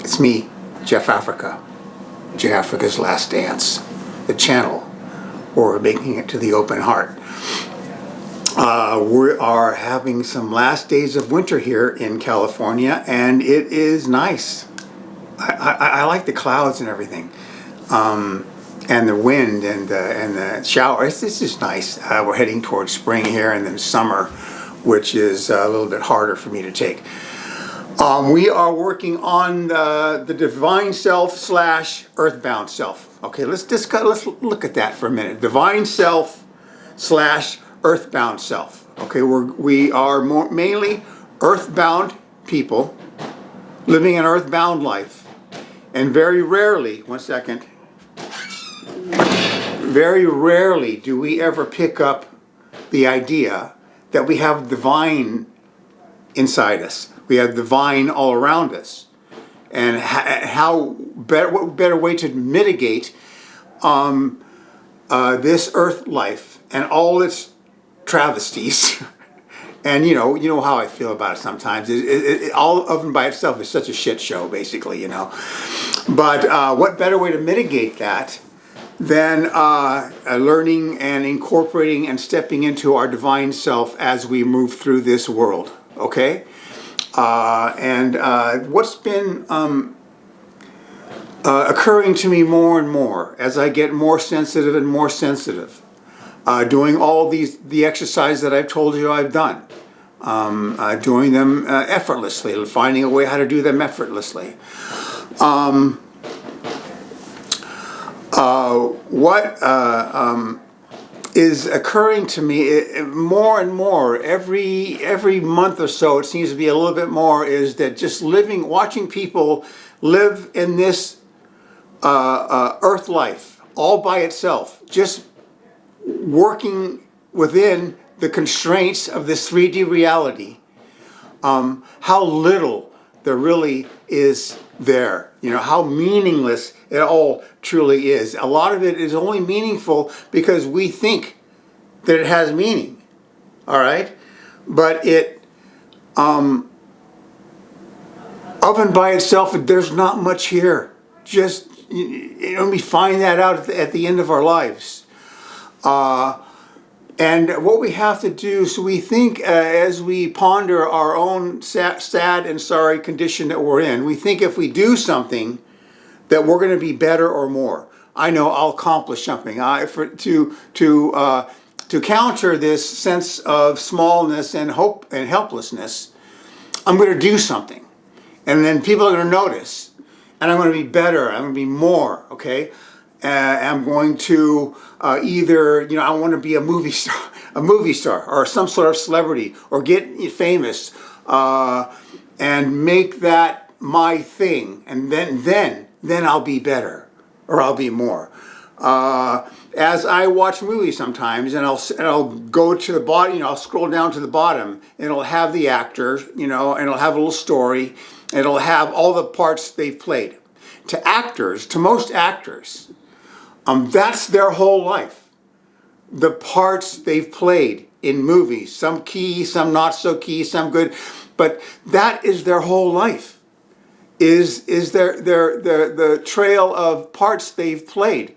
It's me, Jeff Africa. Jeff Africa's Last Dance, the channel, or making it to the open heart. We are having some last days of winter here in California, and it is nice. I like the clouds and everything, and the wind and the showers. This is nice. We're heading towards spring here, and then summer, which is a little bit harder for me to take. We are working on the Divine Self / Earthbound Self. Okay, let's look at that for a minute. Divine Self / Earthbound Self. Okay, we are mainly earthbound people living an earthbound life, and very rarely, very rarely do we ever pick up the idea that we have divine inside us. We have divine all around us. And what better way to mitigate this earth life and all its travesties. And you know how I feel about it sometimes. All of them by itself is such a shit show, basically, But what better way to mitigate that than learning and incorporating and stepping into our divine self as we move through this world, okay? What's been occurring to me more and more as I get more sensitive and more sensitive, doing all the exercises that I've told you I've done, doing them effortlessly, finding a way how to do them effortlessly. What is occurring to me more and more every month or so, it seems to be a little bit more, is that just watching people live in this earth life all by itself, just working within the constraints of this 3D reality, how little there really is there, how meaningless it all truly is. A lot of it is only meaningful because we think that it has meaning, all right? But it, of and by itself, there's not much here. Just, we find that out at the end of our lives. And what we have to do, so we think as we ponder our own sad and sorry condition that we're in, we think if we do something that we're going to be better or more. I know I'll accomplish something. To counter this sense of smallness and hope and helplessness, I'm going to do something. And then people are going to notice. And I'm going to be better. I'm going to be more, okay? I'm going to either, I want to be a movie star or some sort of celebrity or get famous and make that my thing. And then I'll be better or I'll be more. As I watch movies sometimes, and I'll go to the bottom, I'll scroll down to the bottom, and it'll have the actors, and it'll have a little story, and it'll have all the parts they've played. To most actors, that's their whole life. The parts they've played in movies, some key, some not so key, some good, but that is their whole life. Is the trail of parts they've played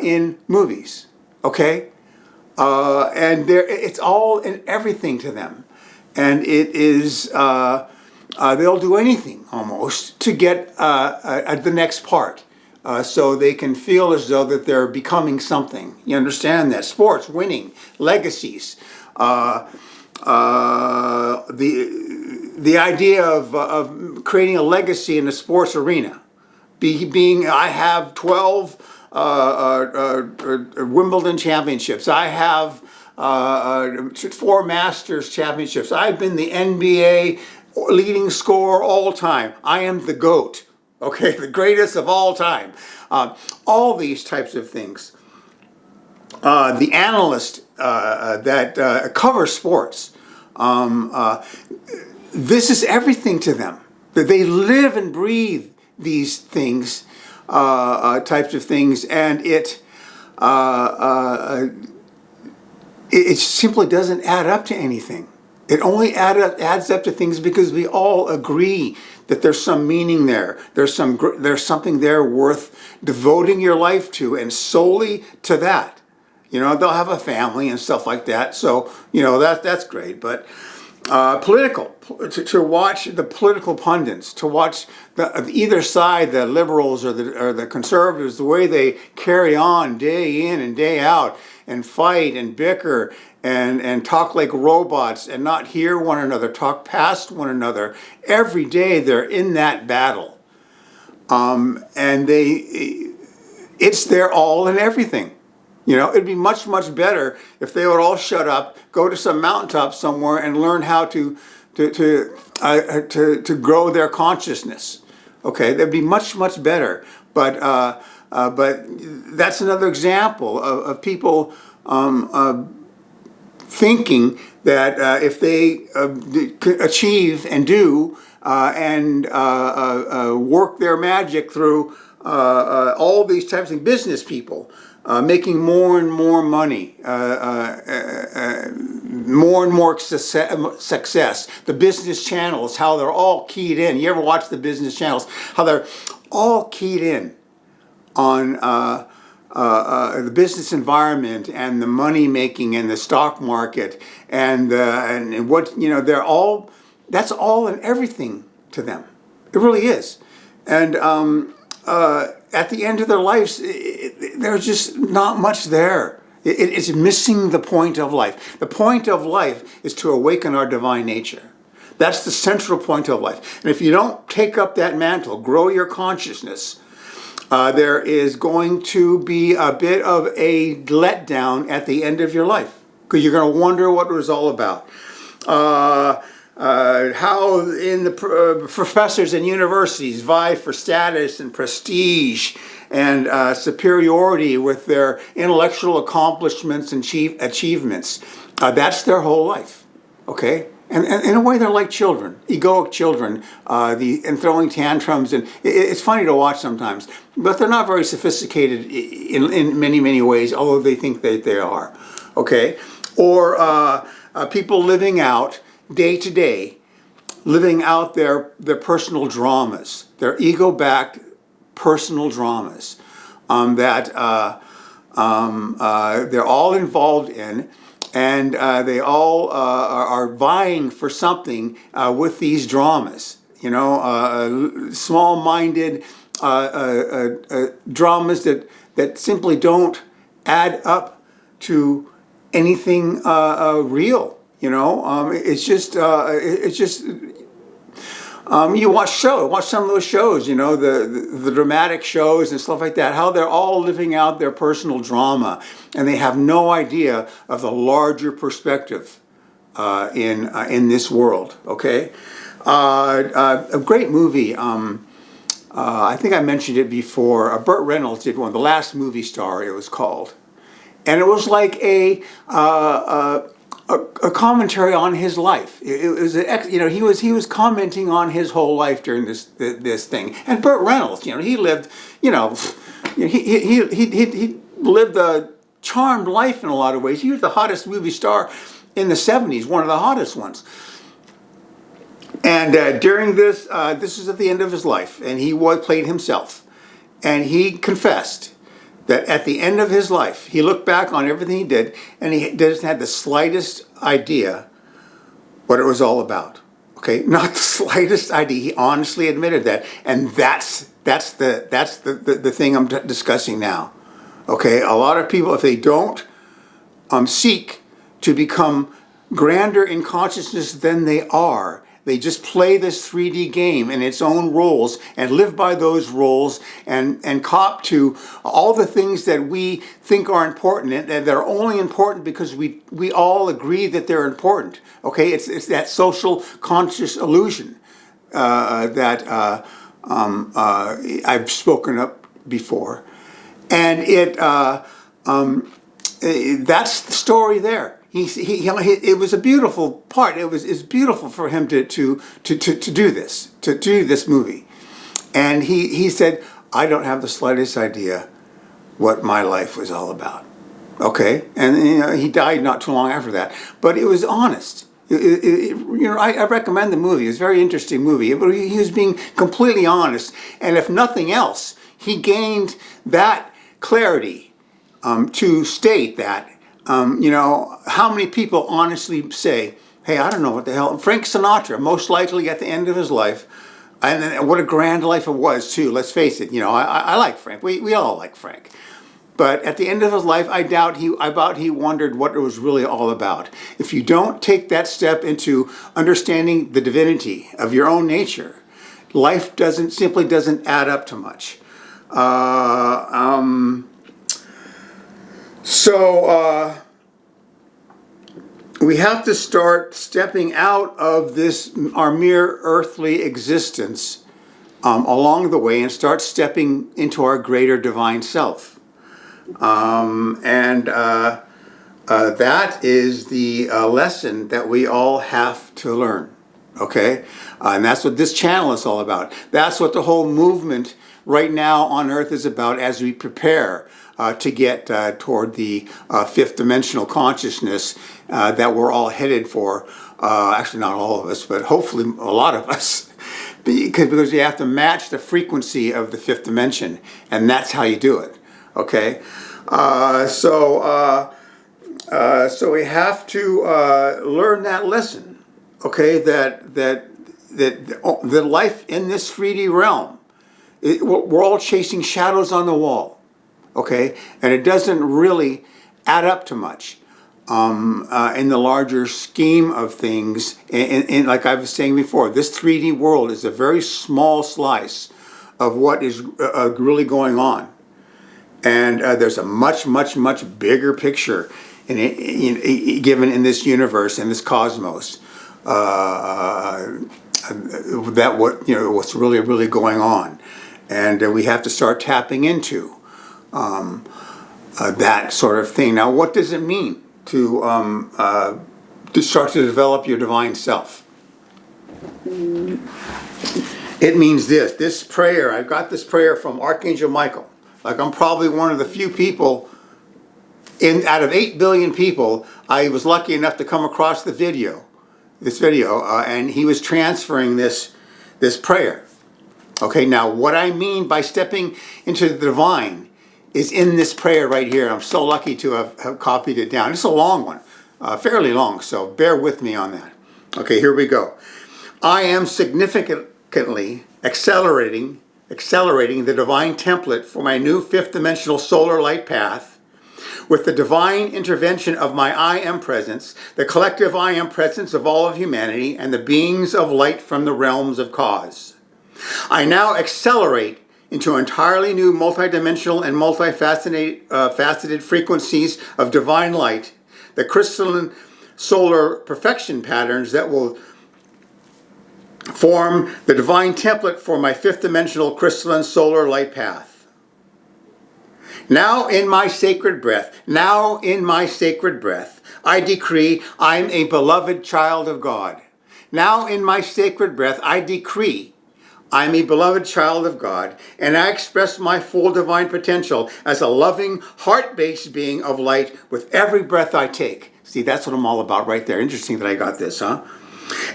in movies, okay? And it's all and everything to them. And it is, they'll do anything almost to get the next part. So they can feel as though that they're becoming something. You understand that? Sports, winning, legacies. The idea of creating a legacy in the sports arena. I have 12 Wimbledon championships. I have 4 Masters championships. I've been the NBA leading scorer all time. I am the GOAT. Okay, the greatest of all time. All these types of things. The analyst that covers sports, this is everything to them. That they live and breathe these things, types of things, and it simply doesn't add up to anything. It only adds up to things because we all agree that there's some meaning there. There's something there worth devoting your life to, and solely to that. They'll have a family and stuff like that. So that's great. But to watch the political pundits, to watch either side, the liberals or the conservatives, the way they carry on day in and day out and fight and bicker and talk like robots and not hear one another, talk past one another. Every day they're in that battle. And it's their all and everything. It'd be much, much better if they would all shut up, go to some mountaintop somewhere and learn how to grow their consciousness. Okay, that'd be much, much better. But that's another example of people thinking that if they achieve and do and work their magic through all these types of business people, making more and more money, more and more success. The business channels, how they're all keyed in. You ever watch the business channels? How they're all keyed in on the business environment and the money making and the stock market and what they're all. That's all and everything to them. It really is, and at the end of their lives, there's just not much there. It's missing the point of life. The point of life is to awaken our divine nature. That's the central point of life. And if you don't take up that mantle, grow your consciousness, there is going to be a bit of a letdown at the end of your life, because you're going to wonder what it was all about. How the professors in universities vie for status and prestige and superiority with their intellectual accomplishments and achievements. That's their whole life, okay? And in a way, they're like children, egoic children, and throwing tantrums. And it's funny to watch sometimes, but they're not very sophisticated in many, many ways, although they think that they are, okay? Or people living out day to day, living out their personal dramas, their ego-backed personal dramas that they're all involved in, and they all are vying for something with these dramas. Small-minded dramas that simply don't add up to anything real. It's just you watch some of those shows, the dramatic shows and stuff like that, how they're all living out their personal drama, and they have no idea of the larger perspective in this world. Okay, a great movie. I think I mentioned it before. Burt Reynolds did one, The Last Movie Star, it was called, and it was like a commentary on his life. It was he was commenting on his whole life during this thing. And Burt Reynolds, he lived, he lived a charmed life in a lot of ways. He was the hottest movie star in the 70s, one of the hottest ones. And during this is at the end of his life, and he played himself, and he confessed that at the end of his life, he looked back on everything he did, and he doesn't have the slightest idea what it was all about. Okay, not the slightest idea. He honestly admitted that, and that's the thing I'm discussing now. Okay, a lot of people, if they don't seek to become grander in consciousness than they are, they just play this 3D game in its own roles and live by those roles and cop to all the things that we think are important, and they're only important because we all agree that they're important. Okay, it's that social conscious illusion that I've spoken up before, and that's the story there. It was a beautiful part. It's beautiful for him to do this movie, and he said, "I don't have the slightest idea what my life was all about." Okay, and he died not too long after that. But it was honest. I recommend the movie. It's a very interesting movie. But he was being completely honest, and if nothing else, he gained that clarity to state that. How many people honestly say, "Hey, I don't know what the hell." Frank Sinatra, most likely at the end of his life, and what a grand life it was too. Let's face it. I like Frank. We all like Frank. But at the end of his life, I doubt he wondered what it was really all about. If you don't take that step into understanding the divinity of your own nature, life simply doesn't add up to much. So we have to start stepping out of our mere earthly existence along the way and start stepping into our greater divine self. That is the lesson that we all have to learn, okay? And that's what this channel is all about. That's what the whole movement right now on Earth is about as we prepare to get toward the fifth dimensional consciousness that we're all headed for. Actually, not all of us, but hopefully a lot of us. Because you have to match the frequency of the fifth dimension, and that's how you do it. Okay, so we have to learn that lesson. Okay, that life in this 3D realm, we're all chasing shadows on the wall. Okay, and it doesn't really add up to much in the larger scheme of things. And like I was saying before, this 3D world is a very small slice of what is really going on. And there's a much, much, much bigger picture given in this universe, in this cosmos, what's really, really going on, and we have to start tapping into that sort of thing. Now, what does it mean to start to develop your divine self? It means this prayer. I got this prayer from Archangel Michael. Like, I'm probably one of the few people out of 8 billion people, I was lucky enough to come across this video, and he was transferring this prayer. Okay, now what I mean by stepping into the divine is in this prayer right here. I'm so lucky to have copied it down. It's a long one, fairly long, so bear with me on that. Okay, here we go. I am significantly accelerating the divine template for my new fifth dimensional solar light path with the divine intervention of my I Am presence, the collective I Am presence of all of humanity, and the beings of light from the realms of cause. I now accelerate into entirely new multidimensional and multifaceted frequencies of divine light, the crystalline solar perfection patterns that will form the divine template for my fifth dimensional crystalline solar light path. Now in my sacred breath, I decree I'm a beloved child of God. Now in my sacred breath, I decree I'm a beloved child of God, and I express my full divine potential as a loving, heart-based being of light with every breath I take. See, that's what I'm all about right there. Interesting that I got this, huh?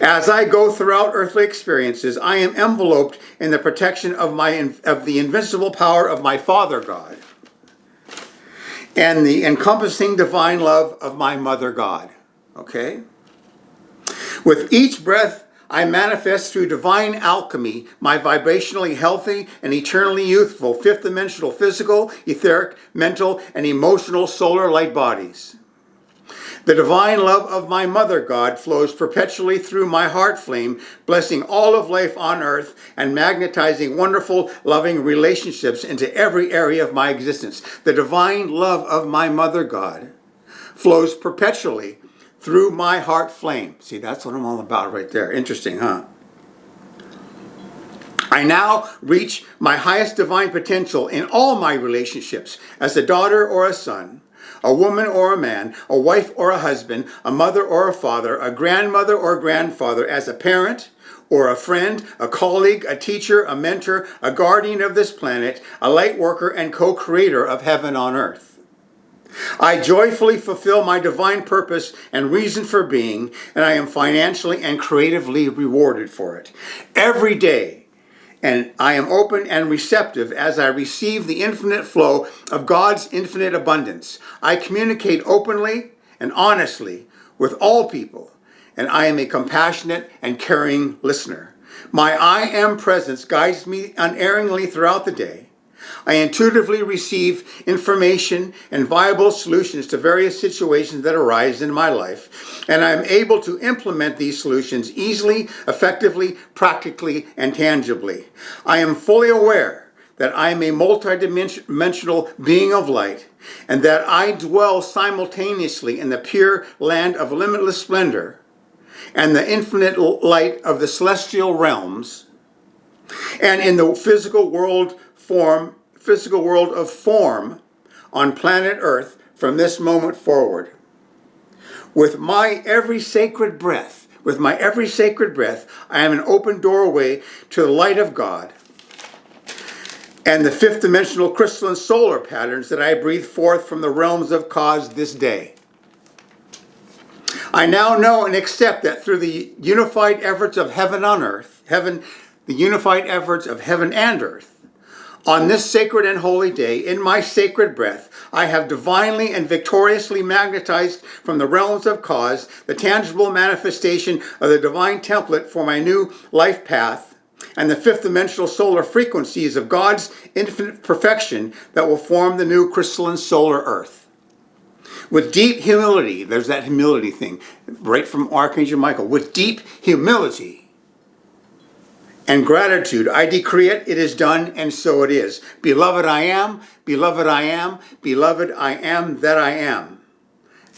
As I go throughout earthly experiences, I am enveloped in the protection of the invincible power of my Father God and the encompassing divine love of my Mother God. Okay? With each breath, I manifest through divine alchemy my vibrationally healthy and eternally youthful fifth dimensional physical, etheric, mental, and emotional solar light bodies. The divine love of my Mother God flows perpetually through my heart flame, blessing all of life on earth and magnetizing wonderful, loving relationships into every area of my existence. The divine love of my Mother God flows perpetually through my heart flame. See, that's what I'm all about right there. Interesting, huh? I now reach my highest divine potential in all my relationships as a daughter or a son, a woman or a man, a wife or a husband, a mother or a father, a grandmother or grandfather, as a parent or a friend, a colleague, a teacher, a mentor, a guardian of this planet, a light worker and co-creator of heaven on earth. I joyfully fulfill my divine purpose and reason for being, and I am financially and creatively rewarded for it. Every day, and I am open and receptive as I receive the infinite flow of God's infinite abundance. I communicate openly and honestly with all people, and I am a compassionate and caring listener. My I am presence guides me unerringly throughout the day. I intuitively receive information and viable solutions to various situations that arise in my life, and I am able to implement these solutions easily, effectively, practically, and tangibly. I am fully aware that I am a multidimensional being of light, and that I dwell simultaneously in the pure land of limitless splendor and the infinite light of the celestial realms, and in the physical world of form on planet Earth from this moment forward. With my every sacred breath, I am an open doorway to the light of God and the fifth dimensional crystalline solar patterns that I breathe forth from the realms of cause this day. I now know and accept that through the unified efforts of heaven and earth, on this sacred and holy day, in my sacred breath, I have divinely and victoriously magnetized from the realms of cause the tangible manifestation of the divine template for my new life path and the fifth dimensional solar frequencies of God's infinite perfection that will form the new crystalline solar earth. With deep humility, there's that humility thing, right from Archangel Michael, with deep humility and gratitude, I decree it, it is done, and so it is. Beloved, I am, beloved, I am, beloved, I am that I am.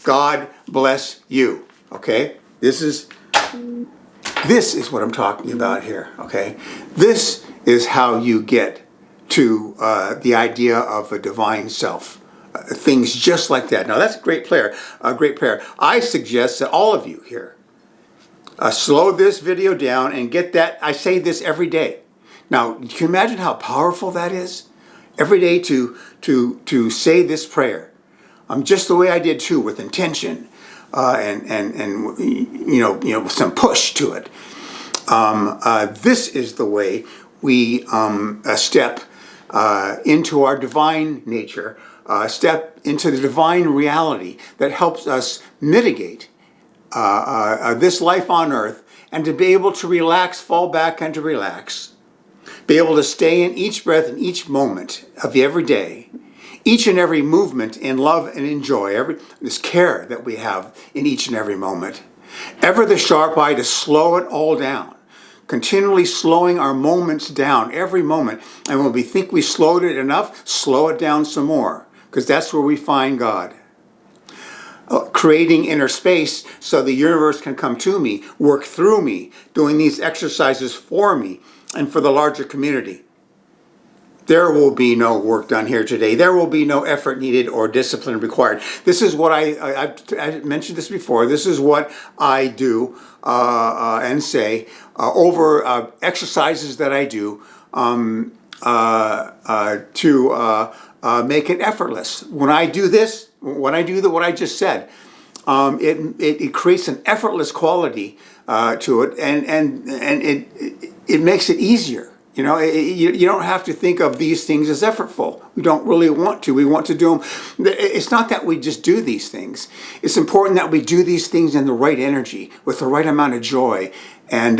God bless you, okay? This is what I'm talking about here, okay? This is how you get to the idea of a divine self. Things just like that. Now, that's a great prayer. I suggest that all of you here, slow this video down and get that. I say this every day. Now, can you imagine how powerful that is? Every day to say this prayer, just the way I did too, with intention and with some push to it. This is the way we step into our divine nature, step into the divine reality that helps us mitigate this life on earth, and to be able to relax, fall back and to relax, be able to stay in each breath and each moment of every day, each and every movement in love and in joy, this care that we have in each and every moment, ever the sharp eye to slow it all down, continually slowing our moments down every moment, and when we think we slowed it enough, slow it down some more, because that's where we find God. Creating inner space so the universe can come to me, work through me, doing these exercises for me and for the larger community. There will be no work done here today. There will be no effort needed or discipline required. This is what I mentioned this before. This is what I do and say over exercises that I do to make it effortless. When I do this, what I just said, it creates an effortless quality to it, and it makes it easier. You don't have to think of these things as effortful. We don't really want to. We want to do them. It's not that we just do these things. It's important that we do these things in the right energy, with the right amount of joy, and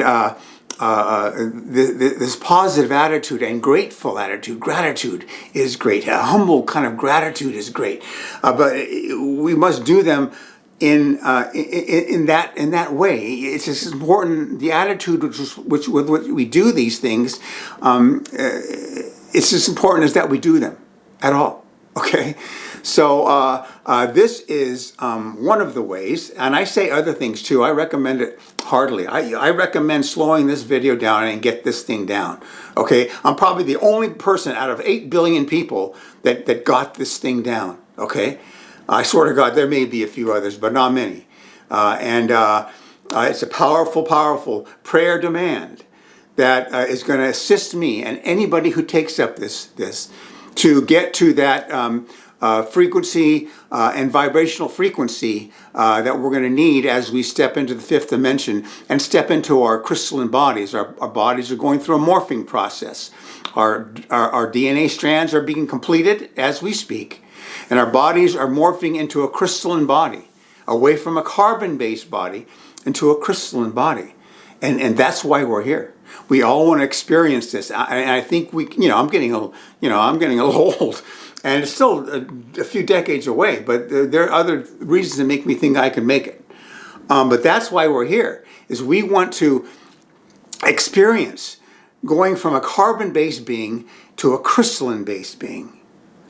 this positive attitude and grateful attitude. Gratitude is great. A humble kind of gratitude is great, but we must do them in that way. It's just important. The attitude with which we do these things, it's as important as that we do them at all. Okay, so this is one of the ways, and I say other things too. I recommend it heartily. I recommend slowing this video down and get this thing down. Okay, I'm probably the only person out of 8 billion people that got this thing down. Okay, I swear to God, there may be a few others, but not many. It's a powerful, powerful prayer demand that is going to assist me and anybody who takes up this to get to that frequency and vibrational frequency that we're going to need as we step into the fifth dimension and step into our crystalline bodies. Our bodies are going through a morphing process. Our DNA strands are being completed as we speak, and our bodies are morphing into a crystalline body, away from a carbon-based body into a crystalline body. And that's why we're here. We all want to experience this. And I think I'm getting a little old, and it's still a few decades away, but there are other reasons that make me think I can make it. But that's why we're here, is we want to experience going from a carbon-based being to a crystalline-based being.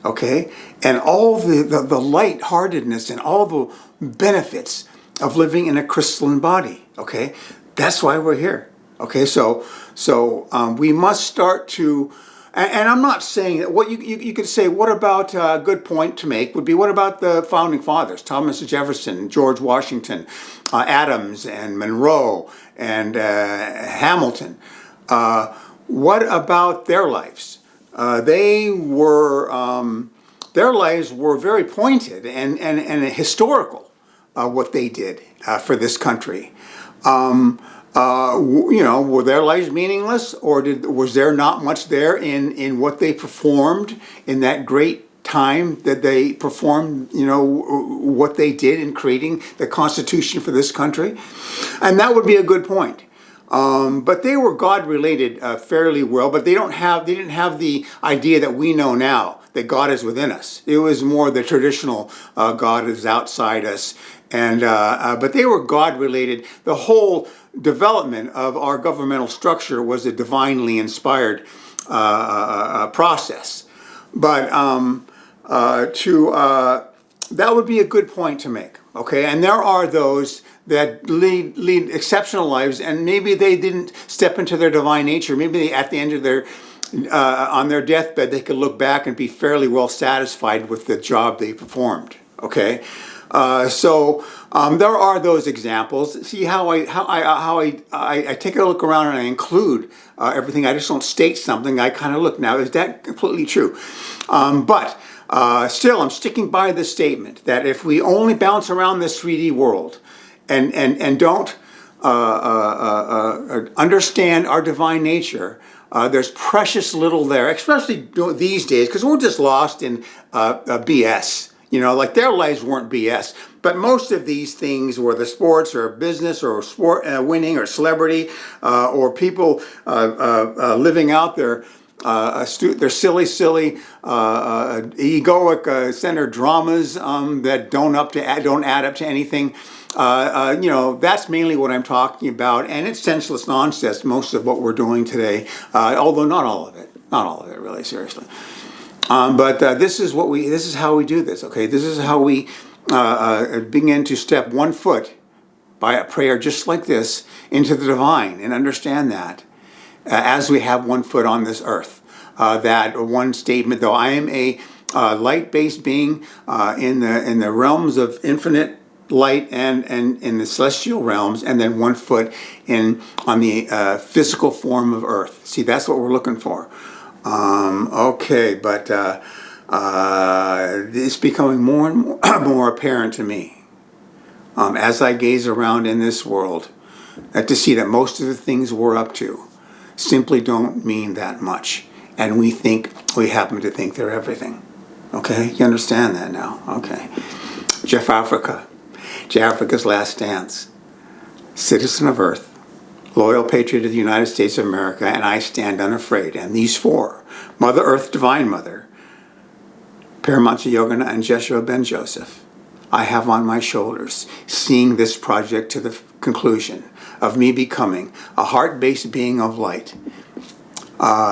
Okay? And all the light-heartedness and all the benefits of living in a crystalline body. Okay? That's why we're here. Okay? So we must start to, and I'm not saying that, what you could say, what about a good point to make would be, what about the founding fathers, Thomas Jefferson, George Washington, Adams and Monroe and Hamilton? What about their lives? Their lives were very pointed and historical, what they did for this country. Were their lives meaningless, or was there not much there in what they performed in that great time that they performed, what they did in creating the Constitution for this country? And that would be a good point. But they were God-related fairly well, but they didn't have the idea that we know now, that God is within us. It was more the traditional God is outside us, but they were God-related. The whole development of our governmental structure was a divinely inspired process. But that would be a good point to make. Okay, and there are those that lead exceptional lives, and maybe they didn't step into their divine nature. Maybe they, at the end of their on their deathbed, they could look back and be fairly well satisfied with the job they performed. Okay, so there are those examples. See how I take a look around and I include everything. I just don't state something. I kind of look. Now, is that completely true? But still, I'm sticking by the statement that if we only bounce around this 3D world and don't understand our divine nature, there's precious little there, especially these days, because we're just lost in BS. Like their lives weren't BS, but most of these things were the sports or business or sport winning or celebrity or people living out their silly, egoic centered dramas that don't add up to anything. That's mainly what I'm talking about, and it's senseless nonsense. Most of what we're doing today, although not all of it, really, seriously. But this is how we do this. Okay, this is how we begin to step one foot by a prayer just like this into the divine, and understand that. As we have one foot on this earth. That one statement, though I am a light-based being in the realms of infinite light and in the celestial realms, and then one foot on the physical form of earth. See, that's what we're looking for. Okay, but it's becoming more and more apparent to me as I gaze around in this world, to see that most of the things we're up to simply don't mean that much, and we happen to think they're everything. Okay, you understand that now? Okay. Africa's last stance. Citizen of Earth, loyal patriot of the United States of America, and I stand unafraid. And these four: Mother Earth, Divine Mother, Paramatma Yogana, and Jeshua Ben Joseph, I have on my shoulders, seeing this project to the conclusion of me becoming a heart-based being of light,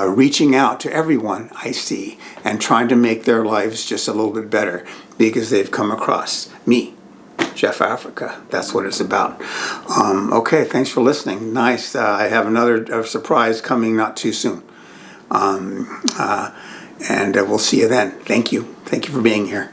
reaching out to everyone I see and trying to make their lives just a little bit better because they've come across me, Jeff Africa. That's what it's about. Okay, thanks for listening. Nice. I have another surprise coming not too soon. And we'll see you then. Thank you. Thank you for being here.